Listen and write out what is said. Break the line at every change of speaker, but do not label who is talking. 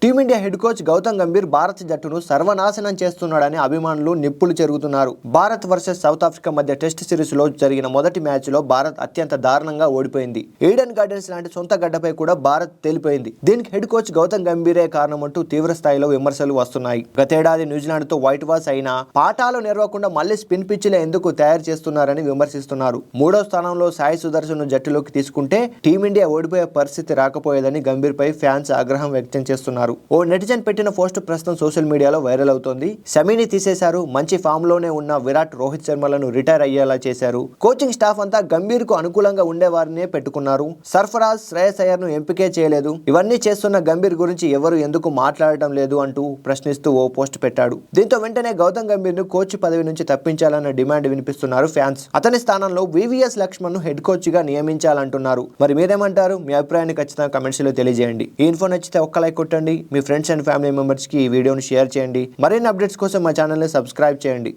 Team India head coach Gautam Gambhir Bharat జట్టును సర్వనాశనం చేస్తున్నాడని అభిమానులు నిప్పులు చెరుగుతున్నారు. భారత్ వర్సెస్ సౌత్ ఆఫ్రికా మధ్య టెస్ట్ సిరీస్ లో జరిగిన మొదటి మ్యాచ్ లో భారత్ అత్యంత దారుణంగా ఓడిపోయింది. ఈడెన్ గార్డెన్స్ లాంటి సొంత గడ్డపై కూడా భారత్ తేలిపోయింది. దీనికి హెడ్ కోచ్ గౌతమ్ గంభీరే కారణమంటూ తీవ్ర స్థాయిలో విమర్శలు వస్తున్నాయి. గతేడాది న్యూజిలాండ్ తో వైట్ వాష్ అయినా పాఠాలు నేర్వకుండా మళ్లీ స్పిన్ పిచ్లే ఎందుకు తయారు చేస్తున్నారని విమర్శిస్తున్నారు. మూడో స్థానంలో సాయి సుదర్శన్ జట్టులోకి తీసుకుంటే టీమిండియా ఓడిపోయే పరిస్థితి రాకపోయేదని గంభీర్ పై ఫ్యాన్స్ ఆగ్రహం వ్యక్తం చేస్తున్నారు. ఓ నెటిజన్ పెట్టిన పోస్ట్ ప్రస్తుతం సోషల్ మీడియాలో వైరల్ అవుతోంది. షమీని తీసేశారు, మంచి ఫామ్ లోనే ఉన్న విరాట్, రోహిత్ శర్మలను రిటైర్ అయ్యేలా చేశారు. కోచింగ్ స్టాఫ్ అంతా గంభీర్ కు అనుకూలంగా ఉండేవారినే పెట్టుకున్నారు. సర్ఫరాజ్, శ్రేయస్ అయ్యర్ ను ఎంపికే చేయలేదు. ఇవన్నీ చేస్తున్న గంభీర్ గురించి ఎవరు ఎందుకు మాట్లాడటం లేదు అంటూ ప్రశ్నిస్తూ ఓ పోస్ట్ పెట్టాడు. దీంతో వెంటనే గౌతమ్ గంభీర్ ను కోచ్ పదవి నుంచి తప్పించాలన్న డిమాండ్ వినిపిస్తున్నారు ఫ్యాన్స్. అతని స్థానంలో వివిఎస్ లక్ష్మణ్ ను హెడ్ కోచ్ గా నియమించాలంటున్నారు. మరి మీరేమంటారు? మీ అభిప్రాయాన్ని ఖచ్చితంగా కమెంట్స్ లో తెలియజేయండి. ఈ ఇన్ఫో నచ్చితే ఒక్క లైక్ కొట్టండి. మీ ఫ్రెండ్స్ అండ్ ఫ్యామిలీ మెంబర్స్ కి ఈ వీడియోని షేర్ చేయండి. మరిన్ని అప్డేట్స్ కోసం మా ఛానల్ ని సబ్స్క్రైబ్ చేయండి.